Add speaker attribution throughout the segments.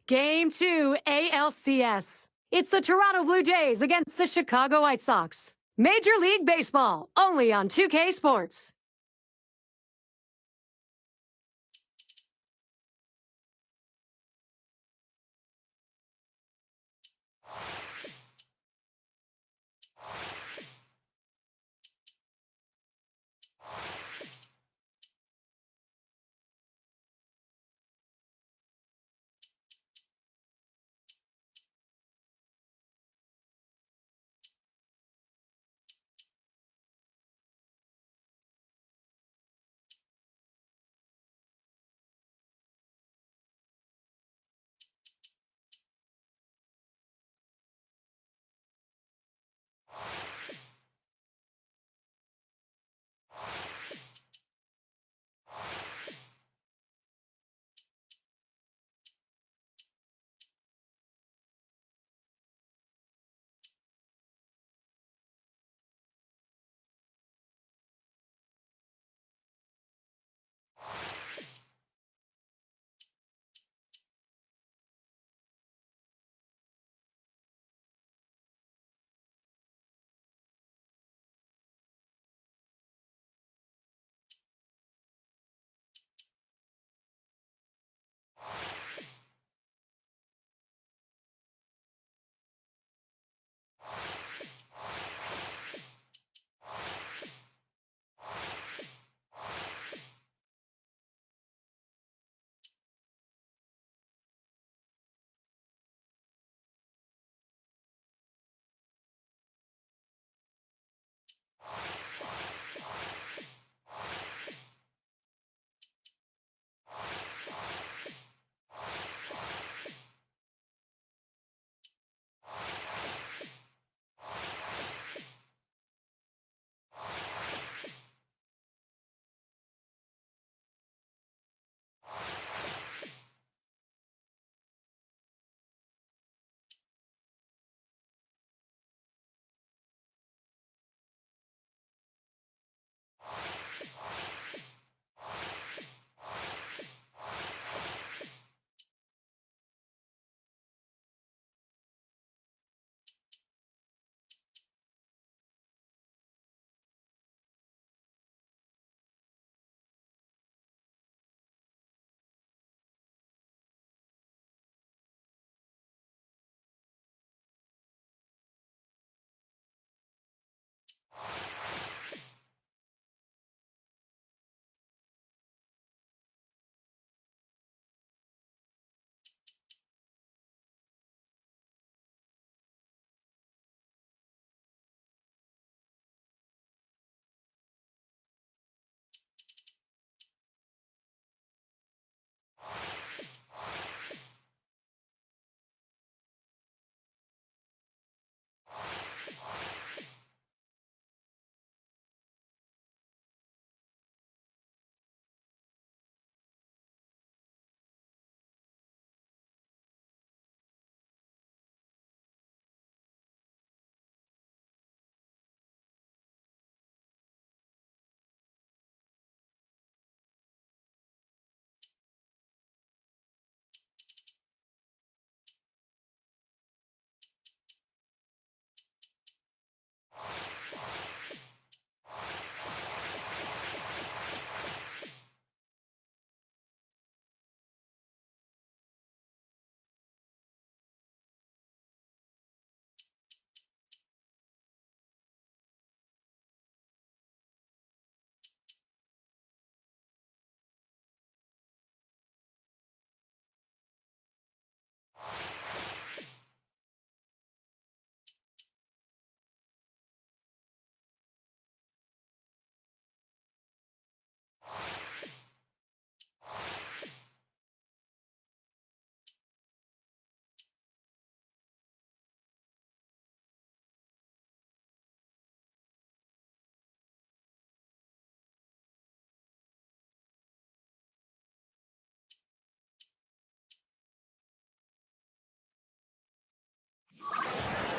Speaker 1: Game 2, ALCS. It's the Toronto Blue Jays against the Chicago White Sox. Major League Baseball, only on 2K Sports.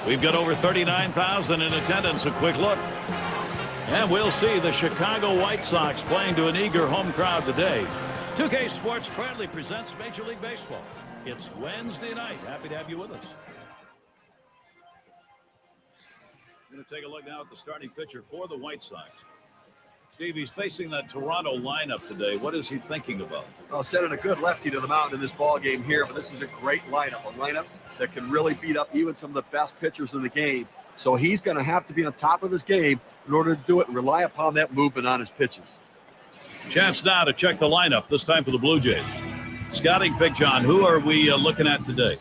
Speaker 2: We've got over 39,000 in attendance. A quick look. And we'll see the Chicago White Sox playing to an eager home crowd today. 2K Sports proudly presents Major League Baseball. It's Wednesday night. Happy to have you with us. Going to take a look now at the starting pitcher for the White Sox. Steve, he's facing that Toronto lineup today. What is he thinking about?
Speaker 3: Well, sending a good lefty to the mound in this ball game here, but this is a great lineup, a lineup that can really beat up even some of the best pitchers in the game. So he's going to have to be on top of his game in order to do it and rely upon that movement on his pitches.
Speaker 2: Chance now to check the lineup, this time for the Blue Jays. Scouting pick, John, who are we looking at today?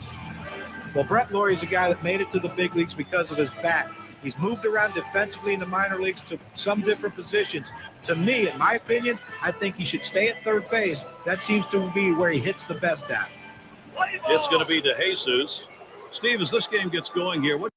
Speaker 4: Well, Brett Laurie's a guy that made it to the big leagues because of his bat. He's moved around defensively in the minor leagues to some different positions. To me, in my opinion, I think he should stay at third base. That seems to be where he hits the best at.
Speaker 2: It's going to be DeJesus. Steve, as this game gets going here, what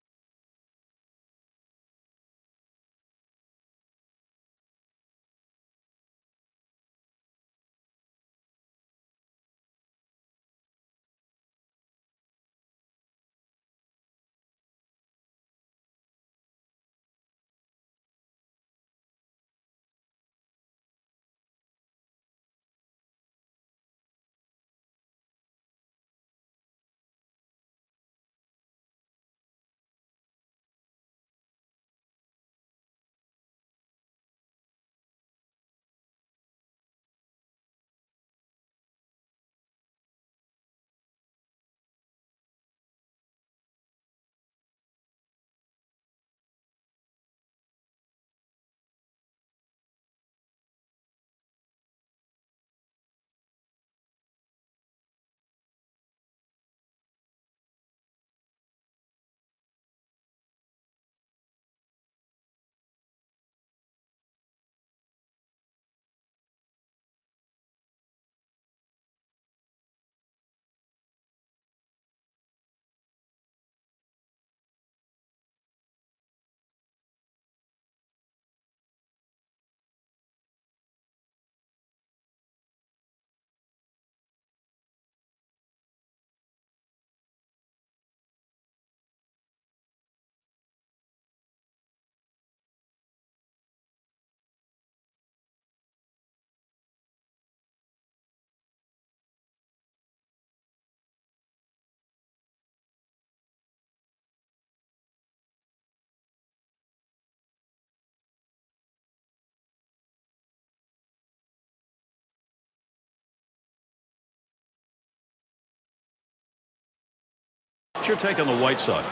Speaker 2: what's your take on the White Sox?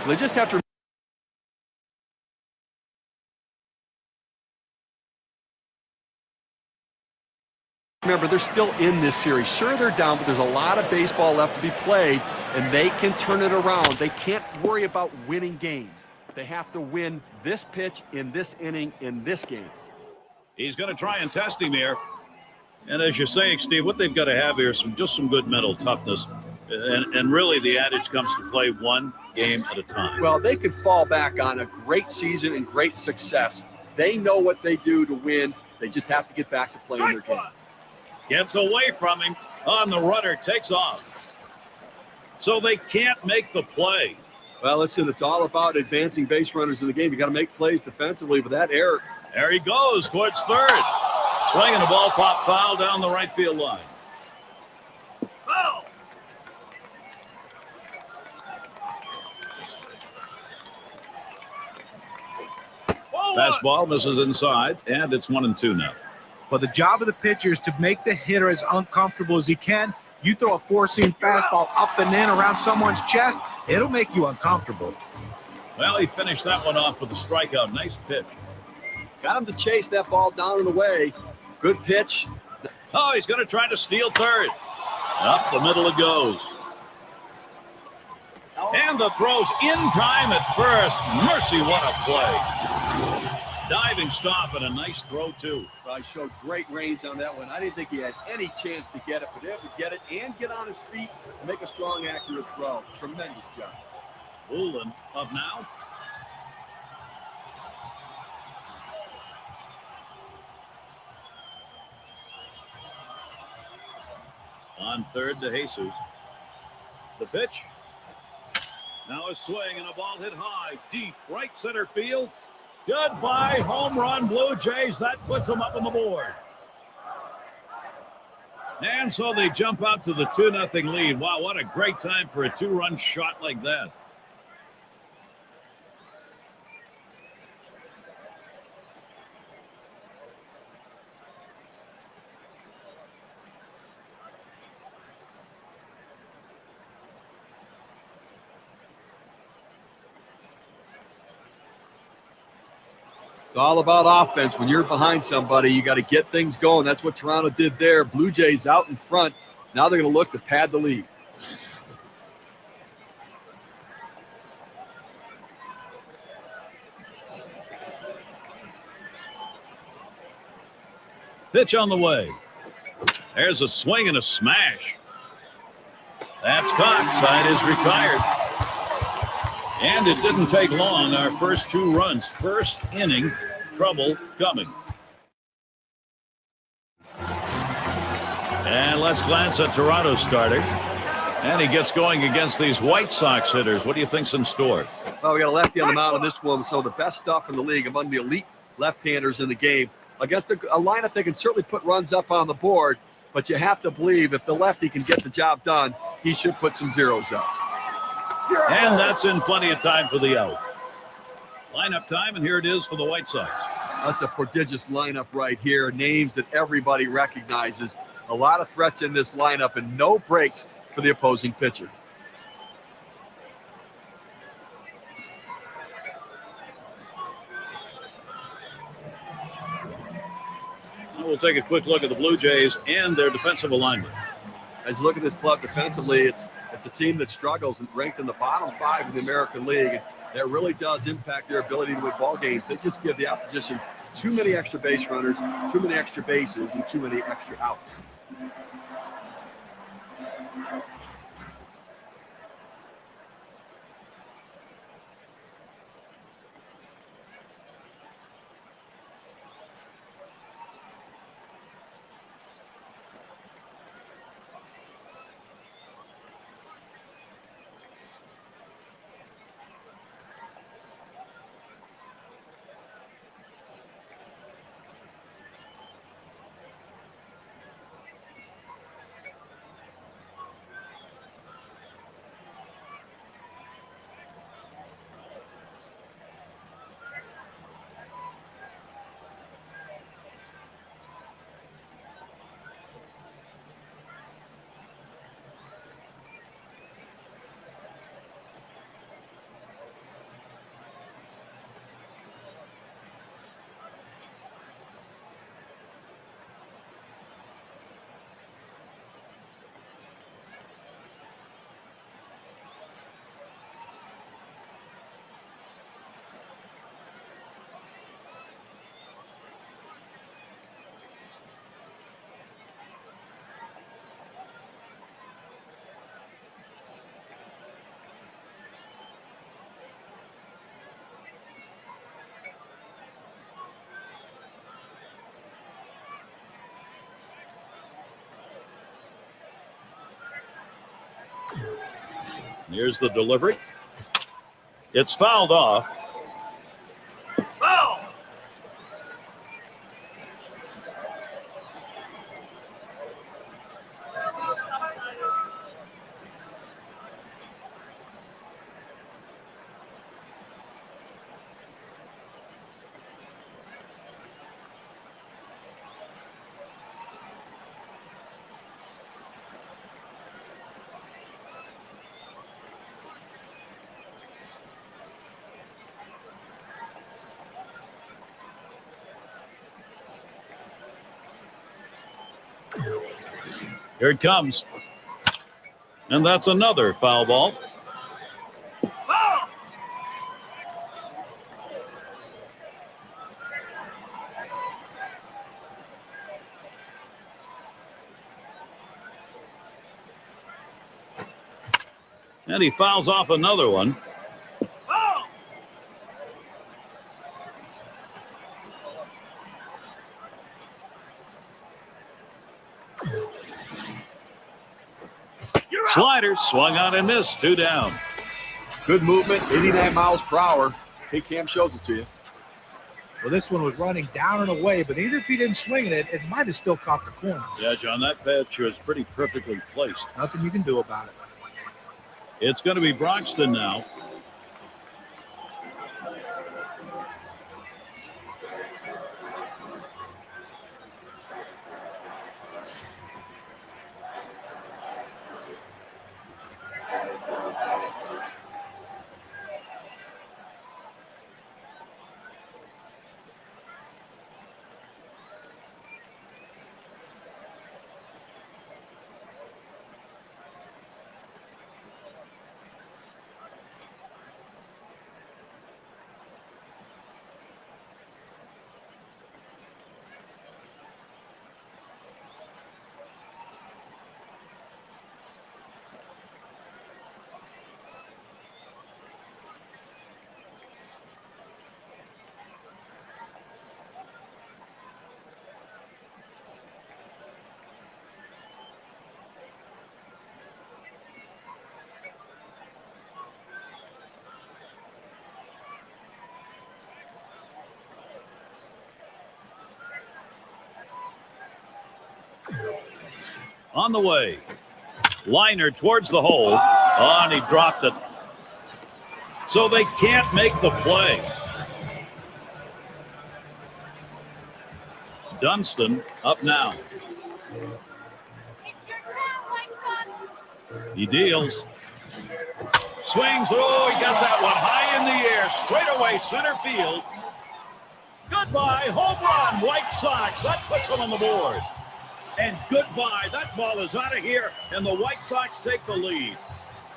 Speaker 3: They just have to remember they're still in this series. Sure, they're down, but there's a lot of baseball left to be played, and they can turn it around. They can't worry about winning games. They have to win this pitch in this inning in this game.
Speaker 2: He's going to try and test him here. And as you're saying, Steve, what they've got to have here is just some good mental toughness. And really the adage comes to play one game at a time.
Speaker 3: Well, they could fall back on a great season and great success. They know what they do to win. They just have to get back to playing their game.
Speaker 2: Gets away from him on the runner, takes off. So they can't make the play.
Speaker 3: Well, listen, it's all about advancing base runners in the game. You got to make plays defensively with that error.
Speaker 2: There he goes towards third. Swinging the ball, pop foul down the right field line. Foul. Fastball misses inside, and it's 1-2 now.
Speaker 4: But the job of the pitcher is to make the hitter as uncomfortable as he can. You throw a four-seam fastball up and in around someone's chest, it'll make you uncomfortable.
Speaker 2: Well, he finished that one off with a strikeout. Nice pitch.
Speaker 3: Got him to chase that ball down and away. Good pitch.
Speaker 2: Oh, he's going to try to steal third. Up the middle it goes. And the throw's in time at first. Mercy, what a play. Diving stop and a nice throw, too.
Speaker 3: Well, he showed great range on that one. I didn't think he had any chance to get it, but able to get it and get on his feet and make a strong, accurate throw. Tremendous job.
Speaker 2: Ullin up now. On third to Jesus. The pitch. Now a swing and a ball hit high, deep, right center field. Goodbye, home run, Blue Jays. That puts them up on the board. And so they jump out to the 2-0 lead. Wow, what a great time for a 2-run shot like that.
Speaker 3: It's all about offense. When you're behind somebody, you got to get things going. That's what Toronto did there. Blue Jays out in front. Now they're going to look to pad the lead.
Speaker 2: Pitch on the way. There's a swing and a smash. That's caught. Side is retired. And it didn't take long. Our first 2 runs. First inning, trouble coming. And let's glance at Toronto's starter. And he gets going against these White Sox hitters. What do you think's in store?
Speaker 3: Well, we got a lefty on the mound on this one. Some of the best stuff in the league among the elite left-handers in the game. Against a lineup that can certainly put runs up on the board, but you have to believe if the lefty can get the job done, he should put some zeros up.
Speaker 2: And that's in plenty of time for the out. Lineup time, and here it is for the White Sox.
Speaker 3: That's a prodigious lineup right here. Names that everybody recognizes. A lot of threats in this lineup and no breaks for the opposing pitcher.
Speaker 2: We'll take a quick look at the Blue Jays and their defensive alignment.
Speaker 3: As you look at this club defensively, it's a team that struggles and ranked in the bottom 5 of the American League. And that really does impact their ability to win ball games. They just give the opposition too many extra base runners, too many extra bases, and too many extra outs.
Speaker 2: Here's the delivery. It's fouled off. Foul! Here it comes. And that's another foul ball. Foul! And he fouls off another one. Foul! Slider swung on and missed. 2 down.
Speaker 3: Good movement, 89 miles per hour. Hey, Cam shows it to you.
Speaker 4: Well, this one was running down and away, but even if he didn't swing it, it might have still caught the corner.
Speaker 2: Yeah, John, that pitch was pretty perfectly placed.
Speaker 4: Nothing you can do about it.
Speaker 2: It's going to be Broxton now. On the way. Liner towards the hole. Oh, and he dropped it. So they can't make the play. Dunston up now. He deals. Swings. Oh, he got that one high in the air. Straight away center field. Goodbye. Home run. White Sox. That puts them on the board. And goodbye. That ball is out of here, and the White Sox take the lead.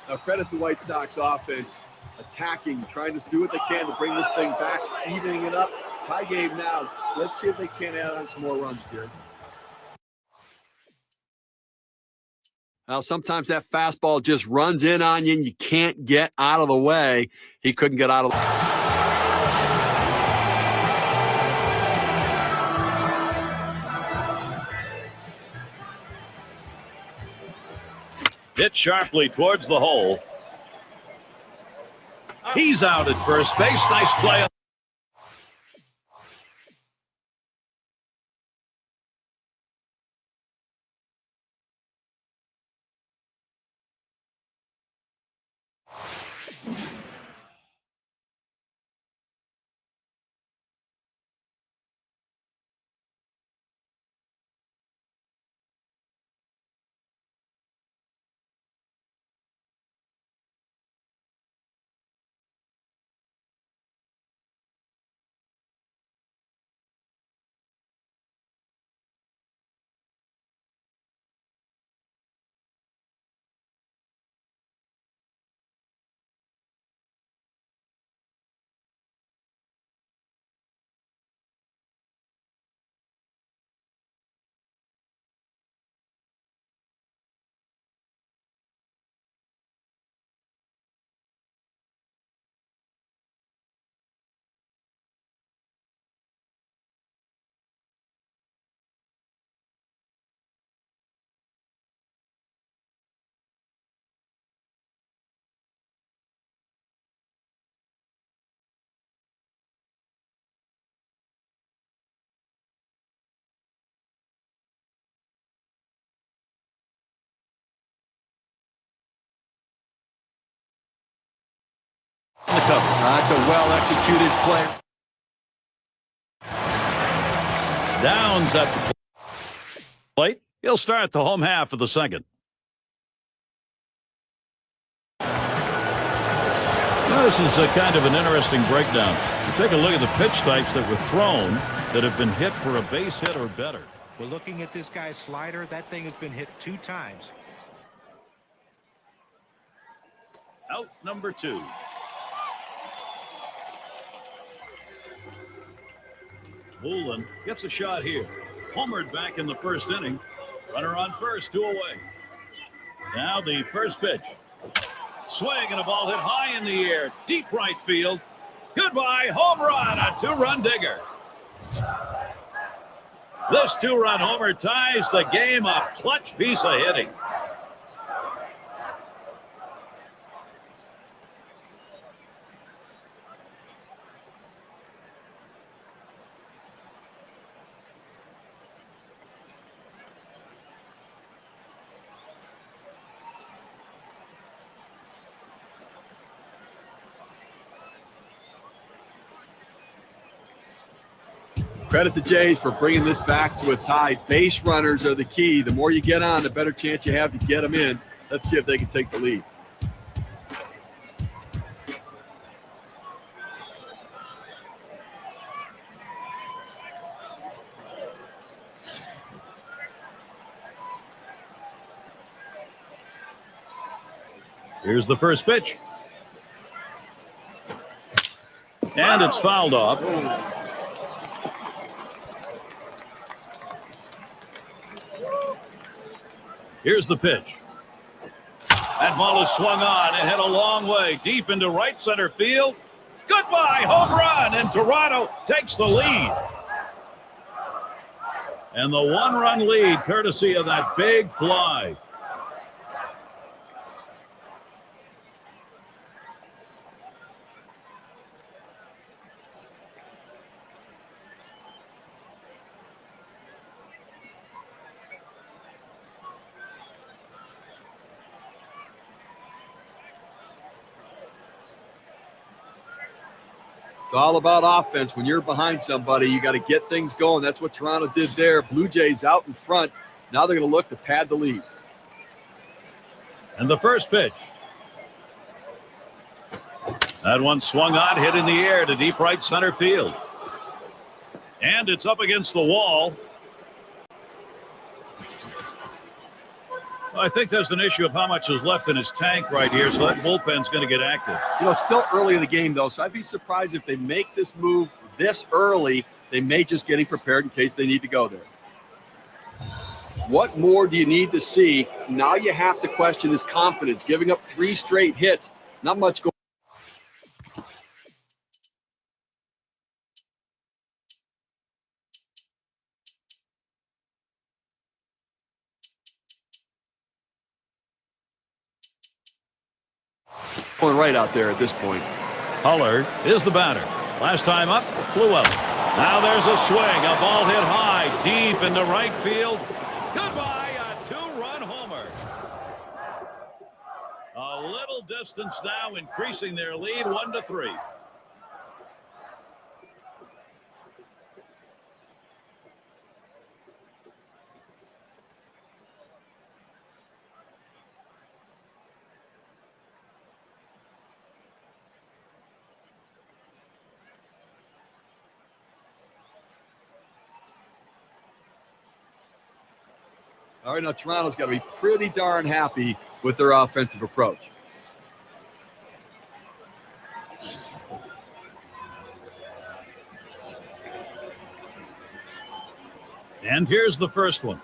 Speaker 3: Now, credit the White Sox offense, attacking, trying to do what they can to bring this thing back, evening it up. Tie game now. Let's see if they can add on some more runs, Gary. Now, sometimes that fastball just runs in on you, and you can't get out of the way. He couldn't get out of the way.
Speaker 2: Hit sharply towards the hole. He's out at first base. Nice play.
Speaker 3: The cover. That's a well-executed play.
Speaker 2: Downs at the plate. He'll start the home half of the second. Now, this is a kind of an interesting breakdown. You take a look at the pitch types that were thrown that have been hit for a base hit or better.
Speaker 4: We're looking at this guy's slider. That thing has been hit 2 times.
Speaker 2: Out number 2. Woolen gets a shot here. Homered back in the first inning. Runner on first, 2 away. Now the first pitch. Swing and a ball hit high in the air. Deep right field. Goodbye, home run, a 2-run digger. This 2-run homer ties the game, a clutch piece of hitting.
Speaker 3: credit the Jays for bringing this back to a tie. Base runners are the key. The more you get on, the better chance you have to get them in. Let's see if they can take the lead.
Speaker 2: Here's the first pitch. And it's fouled off. Here's the pitch. That ball is swung on and hit a long way deep into right center field. Goodbye, home run, and Toronto takes the lead. And the one-run lead courtesy of that big fly.
Speaker 3: It's all about offense. When you're behind somebody, you got to get things going. That's what Toronto did there. Blue Jays out in front. Now they're going to look to pad the lead.
Speaker 2: And the first pitch. That one swung on, hit in the air to deep right center field. And it's up against the wall. I think there's an issue of how much is left in his tank right here, so that bullpen's going to get active.
Speaker 3: You know, it's still early in the game, though, so I'd be surprised if they make this move this early. They may just getting prepared in case they need to go there. What more do you need to see? Now you have to question his confidence. Giving up 3 straight hits, not much going. Going right out there at this point.
Speaker 2: Huller is the batter. Last time up, flew out. Now there's a swing. A ball hit high, deep into right field. Goodbye, a 2-run homer. A little distance now, increasing their lead 1-3.
Speaker 3: All right, now Toronto's got to be pretty darn happy with their offensive approach.
Speaker 2: And here's the first one.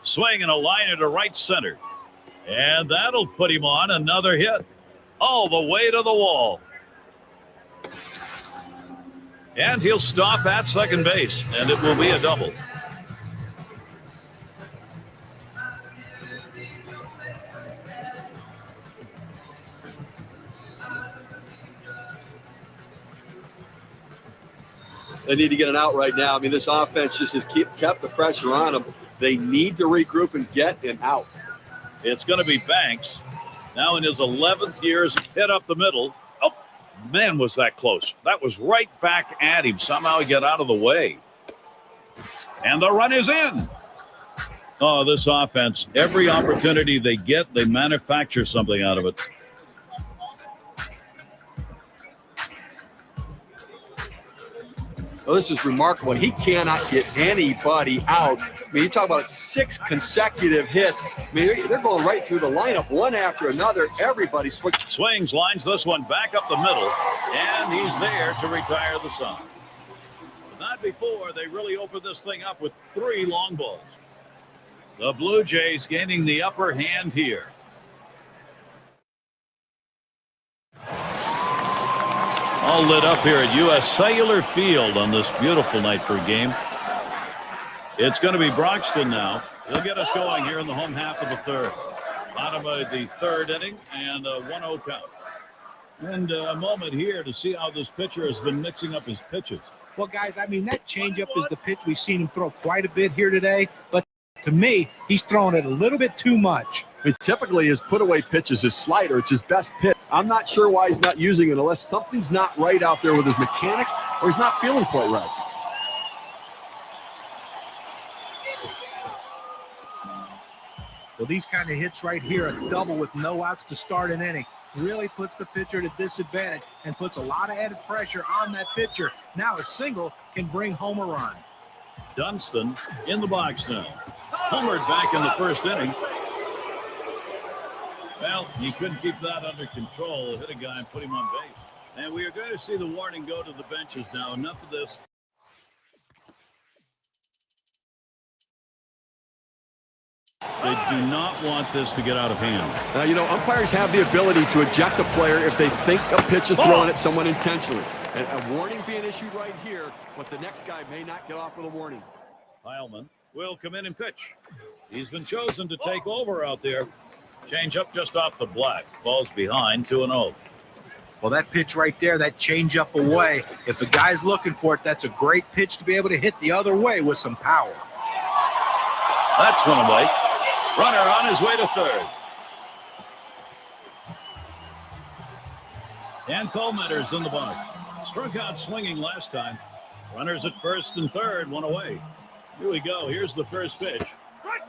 Speaker 2: Swing and a liner to right center. And that'll put him on another hit. All the way to the wall. And he'll stop at second base, and it will be a double.
Speaker 3: They need to get an out right now. I mean, this offense just has kept the pressure on them. They need to regroup and get an out.
Speaker 2: It's going to be Banks. Now in his 11th year as a hit up the middle. Oh, man, was that close. That was right back at him. Somehow he got out of the way. And the run is in. Oh, this offense, every opportunity they get, they manufacture something out of it.
Speaker 3: Well, this is remarkable. He cannot get anybody out. I mean, you talk about 6 consecutive hits. I mean, they're going right through the lineup, one after another. Everybody
Speaker 2: swings, lines this one back up the middle, and he's there to retire the side. Not before they really opened this thing up with 3 long balls. The Blue Jays gaining the upper hand here. All lit up here at U.S. Cellular Field on this beautiful night for a game. It's going to be Broxton now. He'll get us going here in the home half of the third. Bottom of the third inning and a 1-0 count. And a moment here to see how this pitcher has been mixing up his pitches.
Speaker 4: Well, guys, I mean, that changeup is the pitch we've seen him throw quite a bit here today. But to me, he's throwing it a little bit too much.
Speaker 3: I mean, typically his put-away pitch is his slider. It's his best pitch. I'm not sure why he's not using it unless something's not right out there with his mechanics or he's not feeling quite right.
Speaker 4: Well, these kind of hits right here, a double with no outs to start an inning, really puts the pitcher at a disadvantage and puts a lot of added pressure on that pitcher. Now a single can bring home a run.
Speaker 2: Dunston in the box now. Homered back in the first inning. Well, he couldn't keep that under control. Hit a guy and put him on base. And we are going to see the warning go to the benches now. Enough of this. They do not want this to get out of hand.
Speaker 3: Now, you know, umpires have the ability to eject a player if they think a pitch is thrown at someone intentionally. And a warning being issued right here, but the next guy may not get off with a warning.
Speaker 2: Heilman will come in and pitch. He's been chosen to take over out there. Change up just off the black. Falls behind 2-0.
Speaker 4: Well, that pitch right there, that change up away, if the guy's looking for it, that's a great pitch to be able to hit the other way with some power.
Speaker 2: That's one away. Runner on his way to third. And Colemanter's in the box. Struck out swinging last time. Runners at first and third, one away. Here we go. Here's the first pitch.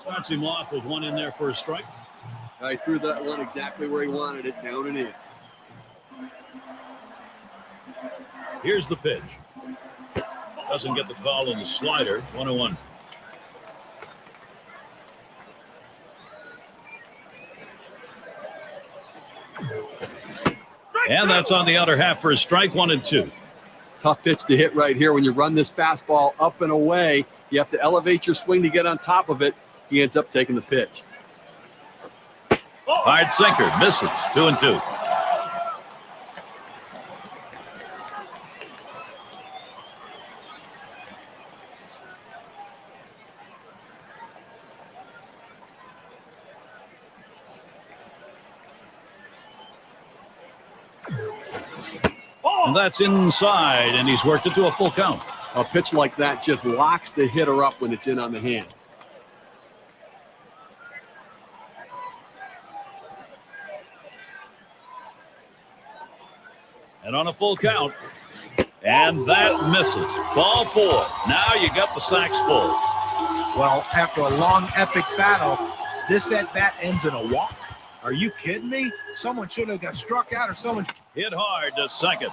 Speaker 2: Starts him off with one in there for a strike.
Speaker 3: I threw that one exactly where he wanted it, down and in.
Speaker 2: Here's the pitch. Doesn't get the call on the slider. 1-1. And that's on the outer half for a strike. 1-2.
Speaker 3: Tough pitch to hit right here. When you run this fastball up and away, you have to elevate your swing to get on top of it. He ends up taking the pitch.
Speaker 2: Hard sinker. Misses. 2-2. And that's inside, and he's worked it to a full count.
Speaker 3: A pitch like that just locks the hitter up when it's in on the hands.
Speaker 2: And on a full count, and that misses. Ball 4. Now you got the sacks full.
Speaker 4: Well, after a long, epic battle, this at-bat ends in a walk. Are you kidding me? Someone should have got struck out or someone...
Speaker 2: Hit hard to second.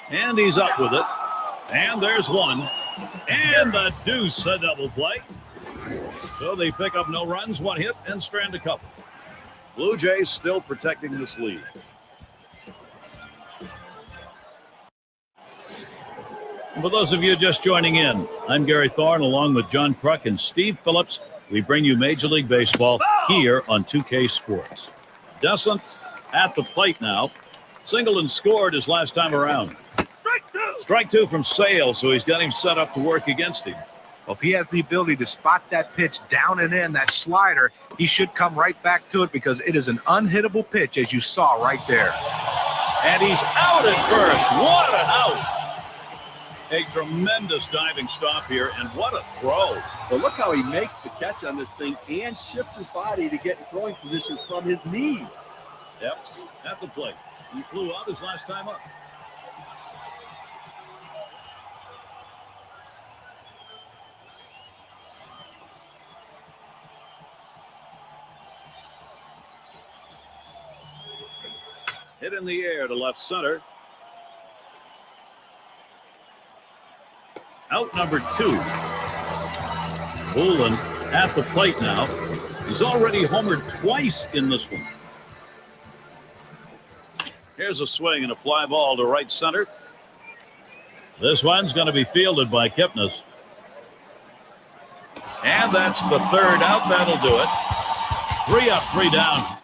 Speaker 2: And he's up with it. And there's one. And the deuce, a double play. So they pick up no runs, one hit, and strand a couple. Blue Jays still protecting this lead. For those of you just joining in, I'm Gary Thorne along with John Kruk and Steve Phillips. We bring you Major League Baseball here on 2K Sports. Descent at the plate now. Singled and scored his last time around. Strike two from Sale, so he's got him set up to work against him.
Speaker 4: Well, if he has the ability to spot that pitch down and in, that slider, he should come right back to it because it is an unhittable pitch, as you saw right there.
Speaker 2: And he's out at first. What an out. A tremendous diving stop here, and what a throw.
Speaker 3: But look how he makes the catch on this thing and shifts his body to get in throwing position from his knees.
Speaker 2: Yep, at the plate. He flew out his last time up. Hit in the air to left center. Out number 2. Bullen at the plate now. He's already homered twice in this one. Here's a swing and a fly ball to right center. This one's going to be fielded by Kipnis. And that's the third out. That'll do it. 3 up, 3 down.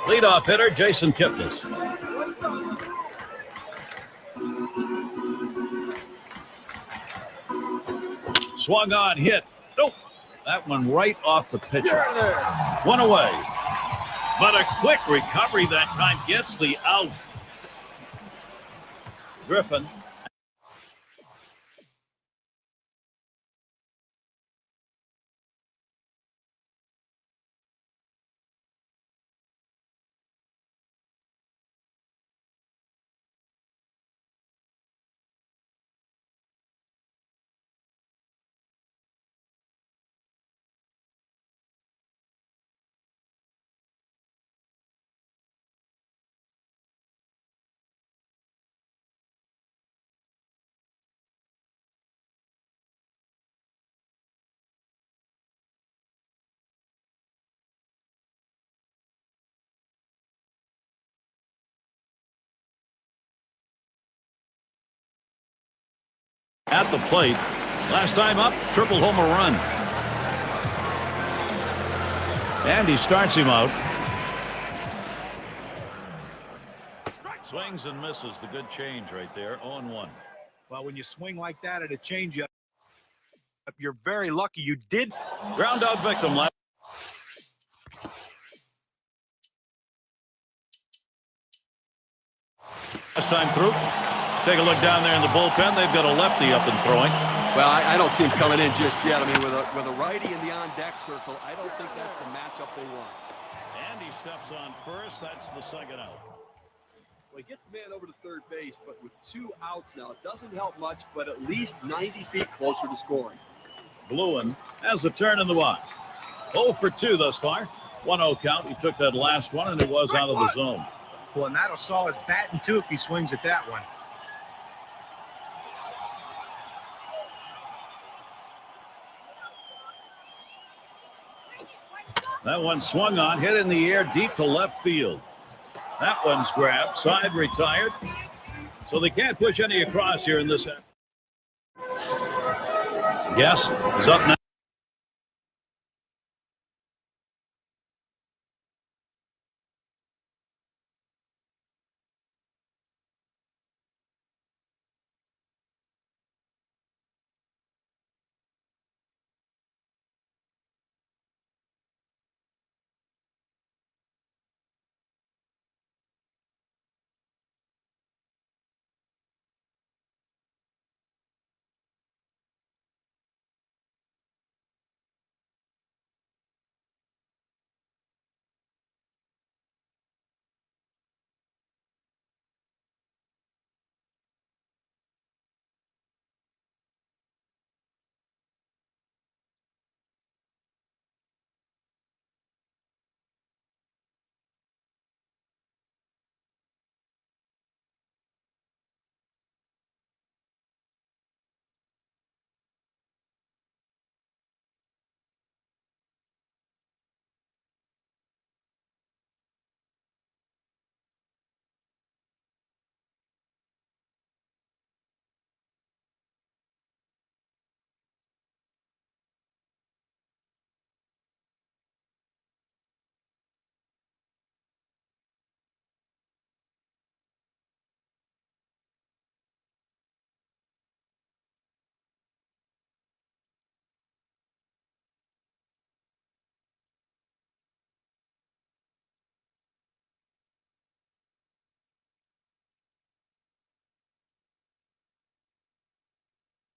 Speaker 2: Leadoff hitter, Jason Kipnis. Swung on, hit. Nope. That one right off the pitcher. One away. But a quick recovery that time gets the out. Griffin at the plate. Last time up, triple homer run. And he starts him out. Swings and misses. The good change right there. 0-1.
Speaker 4: Well, when you swing like that at a changeup, you're very lucky you did.
Speaker 2: Ground out victim left. Last time through. Take a look down there in the bullpen. They've got a lefty up and throwing.
Speaker 3: Well, I don't see him coming in just yet. I mean, with a righty in the on-deck circle, I don't think that's the matchup they want.
Speaker 2: And he steps on first. That's the second out.
Speaker 3: Well, he gets the man over to third base, but with 2 outs now, it doesn't help much, but at least 90 feet closer to scoring.
Speaker 2: Bluen has the turn in the box. 0 for 2 thus far. 1-0 count. He took that last one, and it was out of the zone.
Speaker 4: Well, and that'll saw his batting, too, if he swings at that one.
Speaker 2: That one swung on, hit in the air deep to left field. That one's grabbed, side retired. So they can't push any across here in this. Guess is up now.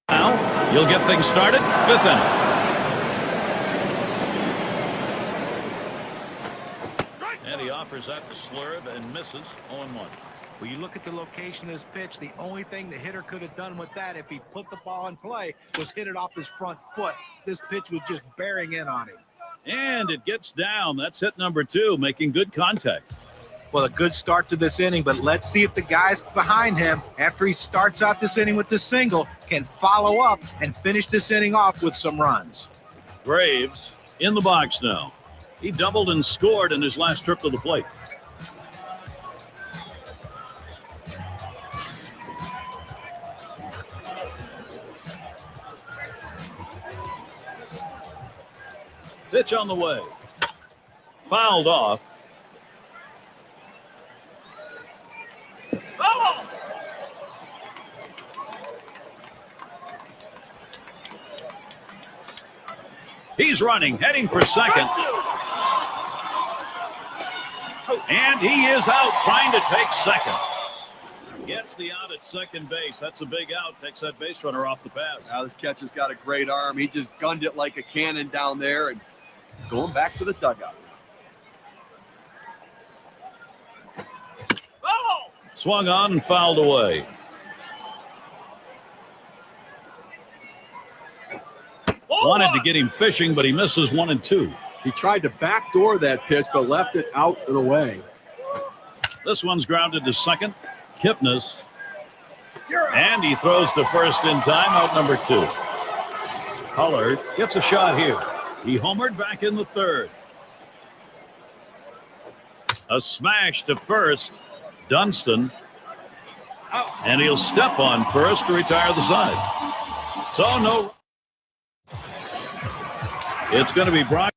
Speaker 2: Now you'll get things started. 5th inning. And he offers that to Slurve and misses. 0-1.
Speaker 4: Well, you look at the location of this pitch, the only thing the hitter could have done with that if he put the ball in play was hit it off his front foot. This pitch was just bearing in on him.
Speaker 2: And it gets down. That's hit number 2, making good contact.
Speaker 4: Well, a good start to this inning, but let's see if the guys behind him, after he starts out this inning with the single, can follow up and finish this inning off with some runs.
Speaker 2: Graves in the box now. He doubled and scored in his last trip to the plate. Pitch on the way. Fouled off. He's running, heading for second. And he is out, trying to take second. Gets the out at second base. That's a big out. Takes that base runner off the path.
Speaker 3: Now this catcher's got a great arm. He just gunned it like a cannon down there and going back to the dugout.
Speaker 2: Swung on and fouled away. Wanted to get him fishing, but he misses 1 and 2.
Speaker 3: He tried to backdoor that pitch, but left it out and away.
Speaker 2: This one's grounded to second. Kipnis. And he throws to first in time, out number 2. Hullard gets a shot here. He homered back in the 3rd. A smash to first. Dunston. And he'll step on first to retire the side. So no. It's going to be Brock.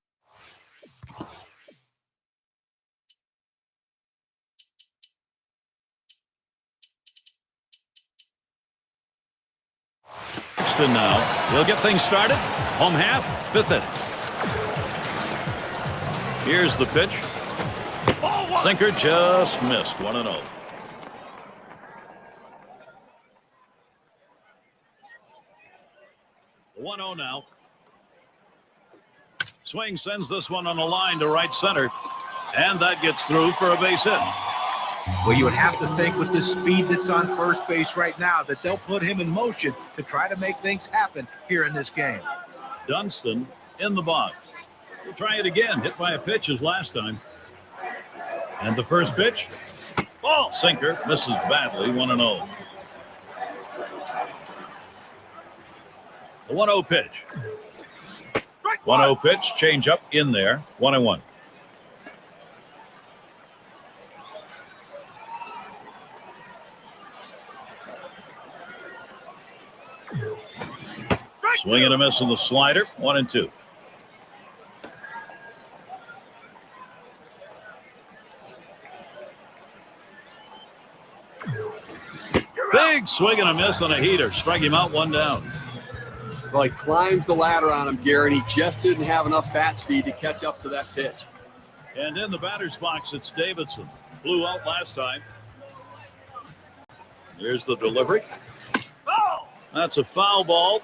Speaker 2: Now he'll get things started. Home half, fifth inning. Here's the pitch. Sinker just missed. 1-0. The 1-0 now. Swing sends this one on the line to right center, and that gets through for a base hit.
Speaker 4: Well, you would have to think with the speed that's on first base right now that they'll put him in motion to try to make things happen here in this game.
Speaker 2: Dunston in the box. We'll try it again. Hit by a pitch as last time. And the first pitch. Ball. Sinker misses badly. 1-0. The 1-0 pitch. 1-0 pitch. Change up in there. 1-1. Swing and a miss on the slider. 1-2. Big swing and a miss on a heater. Strike him out, 1 down.
Speaker 3: Well, he climbs the ladder on him, Gary, and he just didn't have enough bat speed to catch up to that pitch.
Speaker 2: And in the batter's box, it's Davidson. Flew out last time. Here's the delivery. That's a foul ball.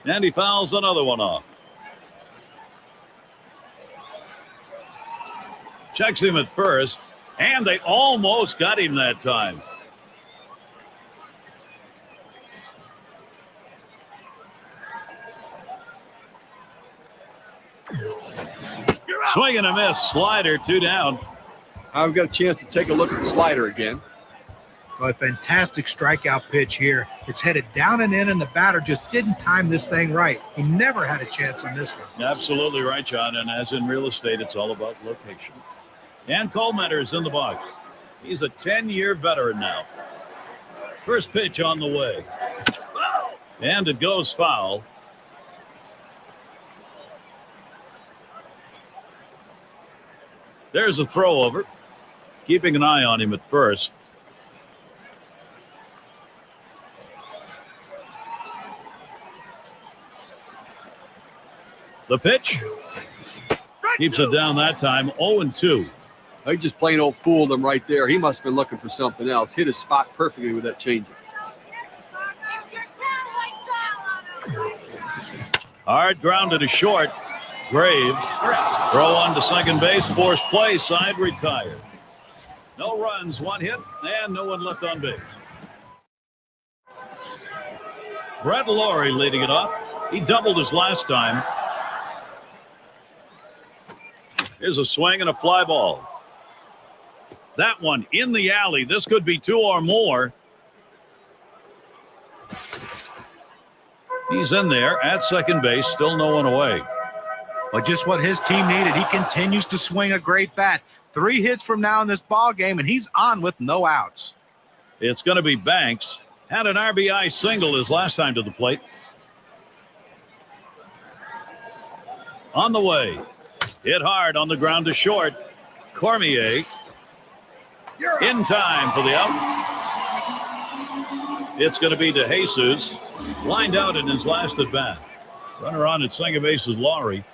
Speaker 2: And he fouls another one off. Checks him at first, and they almost got him that time. Swing and a miss. Slider, 2 down.
Speaker 3: I've got a chance to take a look at the slider again.
Speaker 4: Well, a fantastic strikeout pitch here. It's headed down and in, and the batter just didn't time this thing right. He never had a chance on this one.
Speaker 2: Absolutely right, John. And as in real estate, it's all about location. And Colemeter is in the box. He's a 10-year veteran now. First pitch on the way. And it goes foul. There's a throw over. Keeping an eye on him at first. The pitch. Keeps it down that time. 0-2.
Speaker 3: He just plain old fooled him right there. He must have been looking for something else. Hit his spot perfectly with that changeup.
Speaker 2: Hard grounded to short. Graves. Throw on to second base. Forced play. Side retired. No runs, 1 hit, and no one left on base. Brett Laurie leading it off. He doubled his last time. Here's a swing and a fly ball. That one in the alley. This could be 2 or more. He's in there at second base, still no one away.
Speaker 4: Well, just what his team needed. He continues to swing a great bat. 3 hits from now in this ball game, and he's on with no outs.
Speaker 2: It's going to be Banks. Had an RBI single his last time to the plate. On the way. Hit hard on the ground to short. Cormier in time for the out. It's going to be DeJesus. Lined out in his last at bat. Runner on at second base is Laurie.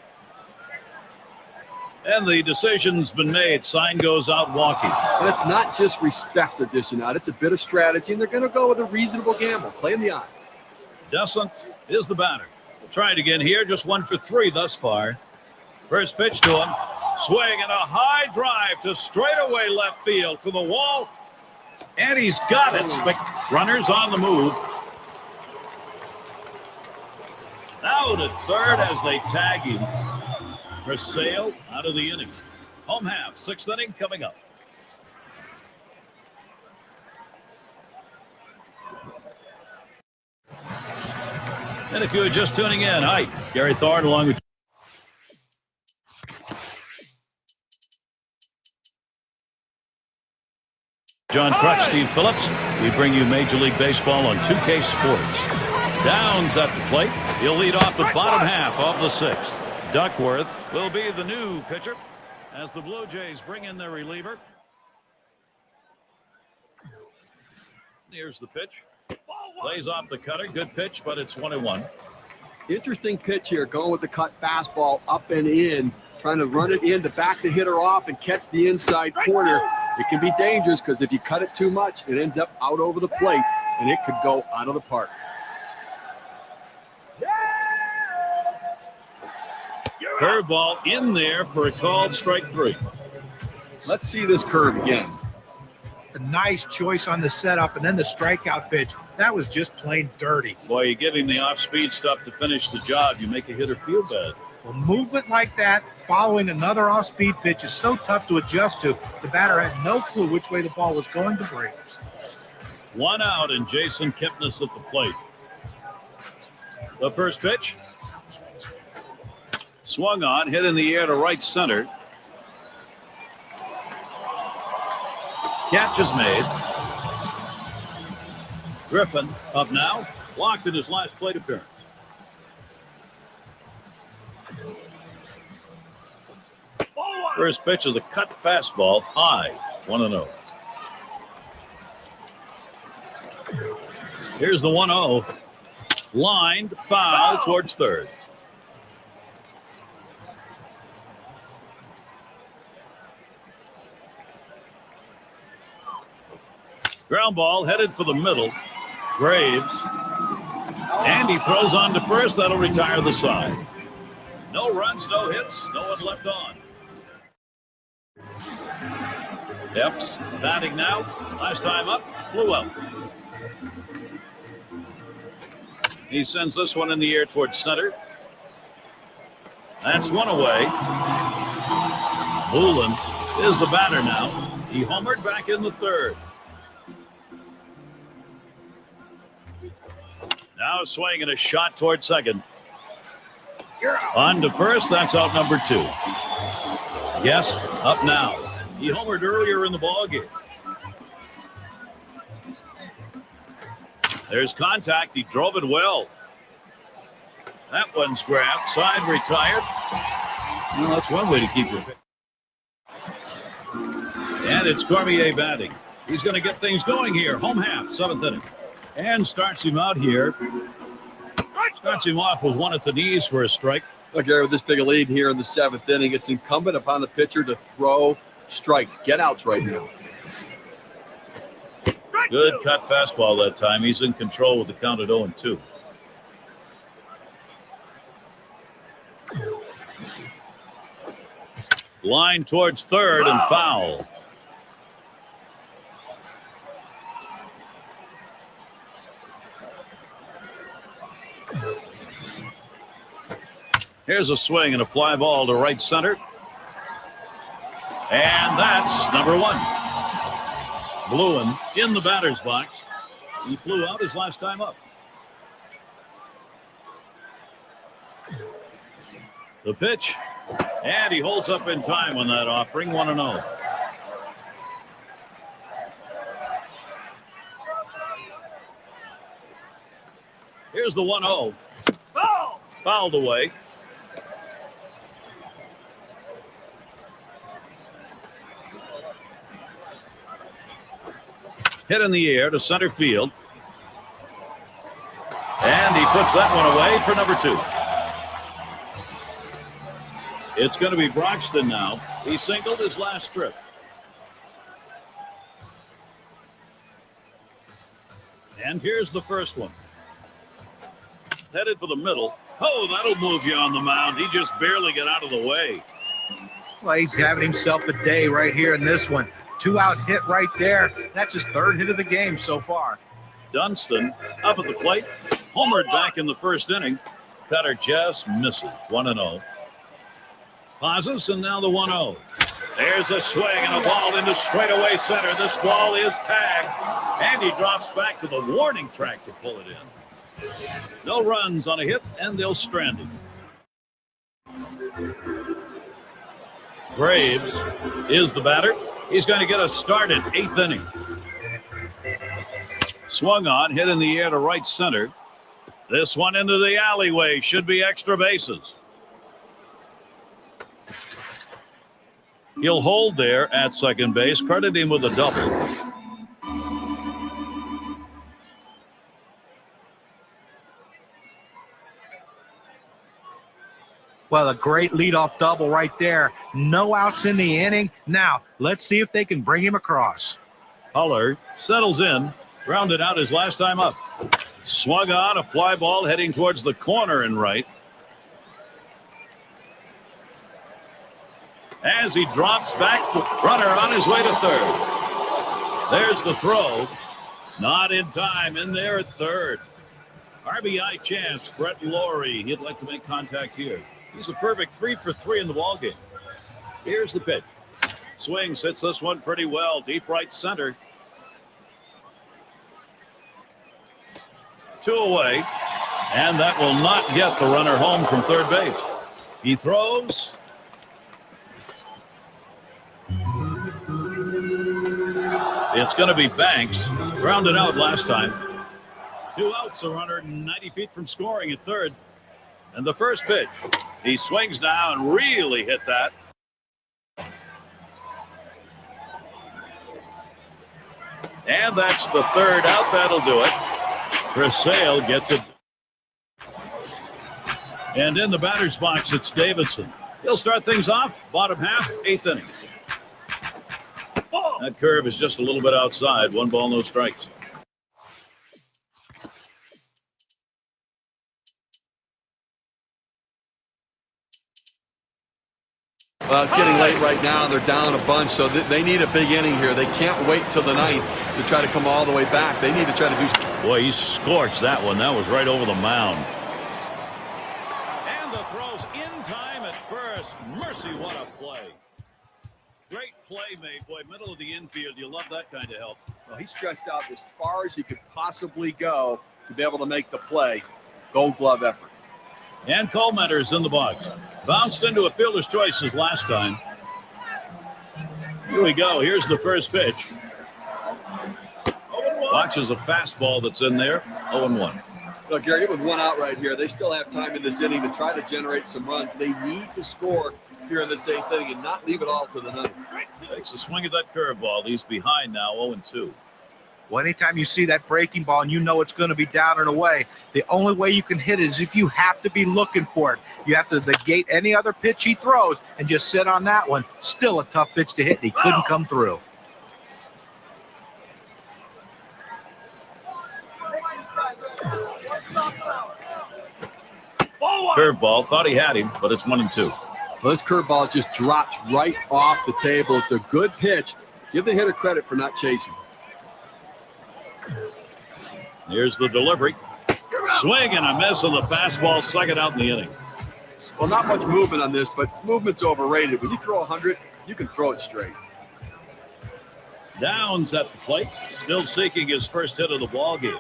Speaker 2: And the decision's been made. Sign goes out walking.
Speaker 3: And it's not just respect they're dishing out. It's a bit of strategy, and they're going to go with a reasonable gamble, playing the odds.
Speaker 2: Descent is the batter. We'll try it again here. Just 1 for 3 thus far. First pitch to him. Swing and a high drive to straightaway left field to the wall. And he's got it. Runners on the move. Now to third as they tag him. For Sale out of the inning. Home half, 6th inning coming up. And if you were just tuning in, hi, Gary Thorne along with John Crutch, Steve Phillips. We bring you Major League Baseball on 2K Sports. Downs at the plate. He'll lead off the bottom half of the sixth. Duckworth will be the new pitcher as the Blue Jays bring in their reliever. Here's the pitch. Plays off the cutter. Good pitch, but it's 1-1.
Speaker 3: Interesting pitch here, going with the cut fastball up and in, trying to run it in to back the hitter off and catch the inside corner. It can be dangerous because if you cut it too much, it ends up out over the plate, and it could go out of the park.
Speaker 2: Curveball in there for a called strike 3.
Speaker 3: Let's see this curve again.
Speaker 4: A nice choice on the setup, and then the strikeout pitch. That was just plain dirty.
Speaker 2: Boy, you give him the off-speed stuff to finish the job. You make a hitter feel bad.
Speaker 4: Well, movement like that, following another off-speed pitch, is so tough to adjust to. The batter had no clue which way the ball was going to break.
Speaker 2: 1 out, and Jason Kipnis at the plate. The first pitch. Swung on, hit in the air to right center. Catch is made. Griffin up now, walked in his last plate appearance. First pitch is a cut fastball, high, 1-0. Here's the 1-0. Lined, foul towards third. Ground ball headed for the middle. Graves. And he throws on to first. That'll retire the side. No runs, no hits, no one left on. Epps batting now. Last time up, flew out. He sends this one in the air towards center. That's one away. Moulin is the batter now. He homered back in the third. Now a swing and a shot towards second. On to first, that's out number 2. Yes, up now. He homered earlier in the ballgame. There's contact. He drove it well. That one's grabbed. Side retired. Well, that's one way to keep your pick. And it's Cormier batting. He's going to get things going here. Home half, 7th inning. And starts him out here. Starts him off with one at the knees for a strike.
Speaker 3: Look, Gary, with this big a lead here in the 7th inning, it's incumbent upon the pitcher to throw strikes, get outs right now.
Speaker 2: Good cut fastball that time. He's in control with the count at 0-2. Line towards third and foul. Here's a swing and a fly ball to right center. And that's number 1. Bluen in the batter's box. He flew out his last time up. The pitch. And he holds up in time on that offering, 1-0. Here's the 1-0. Fouled away. Hit in the air to center field. And he puts that one away for number 2. It's going to be Broxton now. He singled his last trip. And here's the first one. Headed for the middle. Oh, that'll move you on the mound. He just barely got out of the way.
Speaker 4: Well, he's having himself a day right here in this one. 2-out hit right there. That's his 3rd hit of the game so far.
Speaker 2: Dunston up at the plate. Homered back in the first inning. Cutter just misses. 1-0. Pauses, and now the 1-0. There's a swing and a ball into straightaway center. This ball is tagged, and he drops back to the warning track to pull it in. No runs on a hit, and they'll strand him. Graves is the batter. He's going to get a start at 8th inning. Swung on, hit in the air to right center. This one into the alleyway. Should be extra bases. He'll hold there at second base. Credit him with a double.
Speaker 4: Well, a great leadoff double right there. No outs in the inning. Now, let's see if they can bring him across.
Speaker 2: Huller settles in. Grounded out his last time up. Swung on, a fly ball heading towards the corner and right. As he drops back, runner on his way to third. There's the throw. Not in time. In there at third. RBI chance. Brett Lawrie. He'd like to make contact here. He's a perfect 3 for 3 in the ballgame. Here's the pitch. Swings, hits this one pretty well. Deep right center. 2 away. And that will not get the runner home from third base. He throws. It's going to be Banks. Grounded out last time. 2 outs, a runner 90 feet from scoring at third. And the first pitch. He swings down, really hit that. And that's the third out. That'll do it. Chris Sale gets it. And in the batter's box, it's Davidson. He'll start things off. Bottom half, 8th inning. That curve is just a little bit outside. 1 ball, no strikes.
Speaker 3: Well, it's getting late right now. They're down a bunch, so they need a big inning here. They can't wait till the 9th to try to come all the way back. They need to try to do something.
Speaker 2: Boy, he scorched that one. That was right over the mound. And the throw's in time at first. Mercy, what a play. Great play made. Boy, middle of the infield. You love that kind of help.
Speaker 3: Well, he stretched out as far as he could possibly go to be able to make the play. Gold glove effort.
Speaker 2: And Colemanter's in the box. Bounced into a fielder's choices last time. Here we go. Here's the first pitch. Watches a fastball that's in there. 0-1.
Speaker 3: Look, Gary, with 1 out right here, they still have time in this inning to try to generate some runs. They need to score here in this 8th inning and not leave it all to the 9th.
Speaker 2: Takes a swing at that curveball. He's behind now, 0-2.
Speaker 4: Well, anytime you see that breaking ball and you know it's going to be down and away, the only way you can hit it is if you have to be looking for it. You have to negate any other pitch he throws and just sit on that one. Still a tough pitch to hit, and he couldn't come through.
Speaker 2: Curveball. Thought he had him, but it's 1-2.
Speaker 3: Well, this curveball just drops right off the table. It's a good pitch. Give the hitter credit for not chasing.
Speaker 2: Here's the delivery. Swing and a miss on the fastball. Second out in the inning.
Speaker 3: Well, not much movement on this, but movement's overrated. When you throw 100, you can throw it straight.
Speaker 2: Downs at the plate. Still seeking his first hit of the ball game.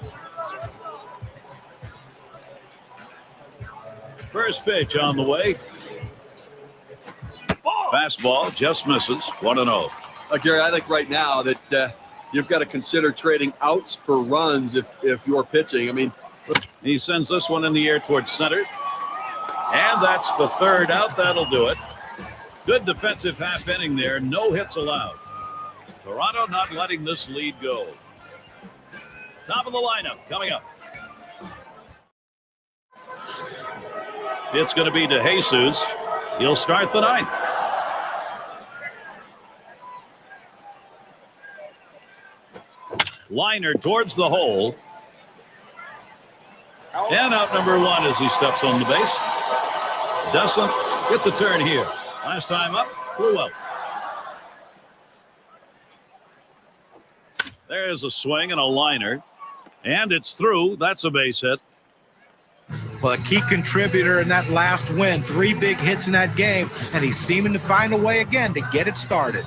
Speaker 2: First pitch on the way. Fastball just misses. 1-0.
Speaker 3: Gary, I think right now that you've got to consider trading outs for runs if you're pitching. I mean,
Speaker 2: he sends this one in the air towards center. And that's the third out. That'll do it. Good defensive half inning there. No hits allowed. Toronto not letting this lead go. Top of the lineup coming up. It's going to be DeJesus. He'll start the 9th. Liner towards the hole. And out number 1 as he steps on the base. Doesn't gets a turn here. Last time up, flew out. There's a swing and a liner. And it's through. That's a base hit.
Speaker 4: Well, a key contributor in that last win. 3 big hits in that game, and he's seeming to find a way again to get it started.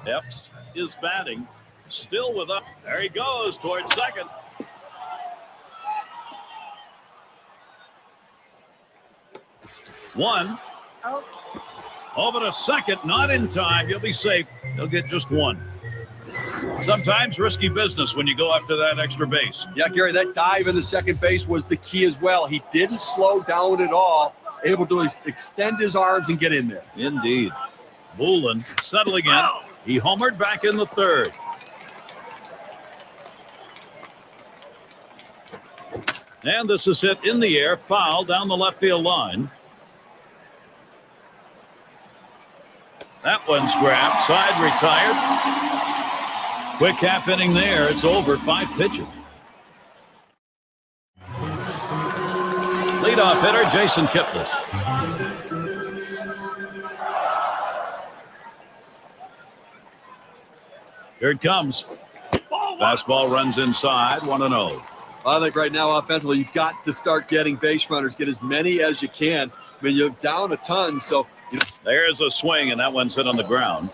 Speaker 2: Epps is batting. Still with up. There he goes towards second. One. Over to second. Not in time. He'll be safe. He'll get just 1. Sometimes risky business when you go after that extra base.
Speaker 3: Yeah, Gary, that dive in the second base was the key as well. He didn't slow down at all, able to extend his arms and get in there.
Speaker 2: Indeed. Bullen settling in. He homered back in the third. And this is hit in the air, foul down the left field line. That one's grabbed, side retired. Quick half inning there. It's over. 5 pitches. Leadoff hitter Jason Kipnis. Here it comes. Fastball runs inside. 1-0.
Speaker 3: I think right now offensively you've got to start getting base runners. Get as many as you can. I mean, you're down a ton, so
Speaker 2: there's a swing, and that one's hit on the ground.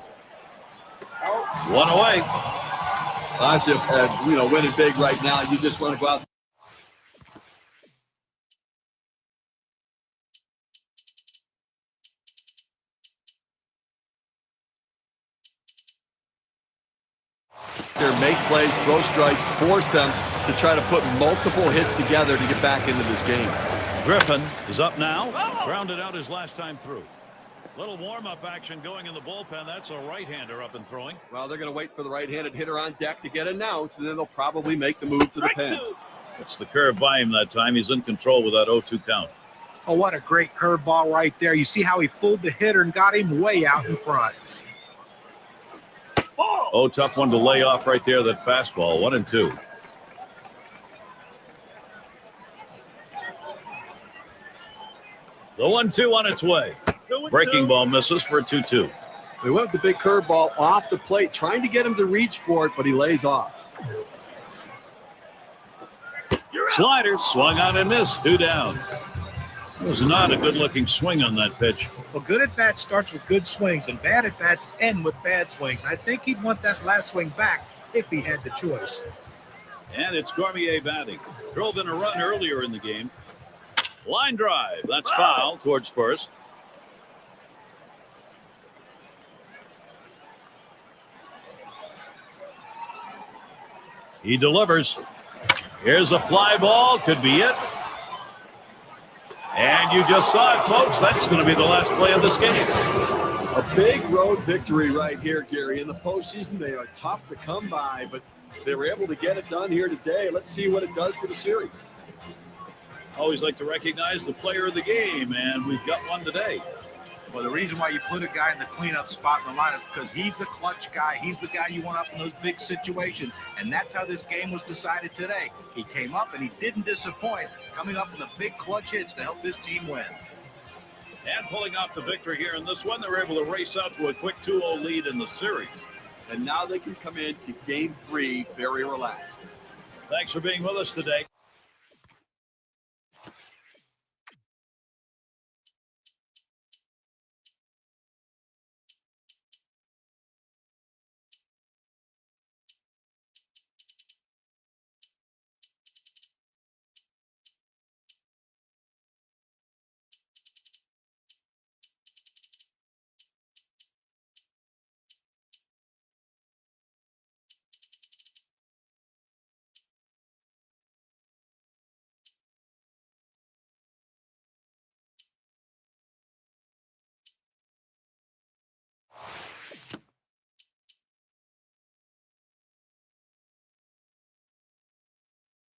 Speaker 2: 1 away.
Speaker 3: Obviously, winning big right now. You just want to go out. Make plays, throw strikes, force them to try to put multiple hits together to get back into this game.
Speaker 2: Griffin is up now. Grounded out his last time through. Little warm-up action going in the bullpen. That's a right-hander up and throwing.
Speaker 3: Well, they're going to wait for the right-handed hitter on deck to get announced, and then they'll probably make the move to the pen.
Speaker 2: It's the curve by him that time. He's in control with that 0-2 count.
Speaker 4: Oh, what a great curveball right there. You see how he fooled the hitter and got him way out in front.
Speaker 2: Oh, tough one to lay off right there, that fastball. 1-2. The 1-2 on its way. Breaking ball misses for a 2-2.
Speaker 3: They went with the big curveball off the plate, trying to get him to reach for it, but he lays off.
Speaker 2: Slider swung on and missed. 2 down. It was not a good-looking swing on that pitch.
Speaker 4: Well, good at-bat starts with good swings, and bad at-bats end with bad swings. I think he'd want that last swing back if he had the choice.
Speaker 2: And it's Cormier batting. Drove in a run earlier in the game. Line drive. That's foul towards first. He delivers. Here's a fly ball. Could be it. And you just saw it, folks. That's going to be the last play of this game.
Speaker 3: A big road victory right here, Gary. In the postseason, they are tough to come by, but they were able to get it done here today. Let's see what it does for the series.
Speaker 2: Always like to recognize the player of the game, and we've got one today.
Speaker 4: Well, the reason why you put a guy in the cleanup spot in the lineup is because he's the clutch guy. He's the guy you want up in those big situations, and that's how this game was decided today. He came up, and he didn't disappoint, coming up with the big clutch hits to help this team win.
Speaker 2: And pulling off the victory here in this one, they were able to race out to a quick 2-0 lead in the series.
Speaker 3: And now they can come into Game 3 very relaxed.
Speaker 2: Thanks for being with us today.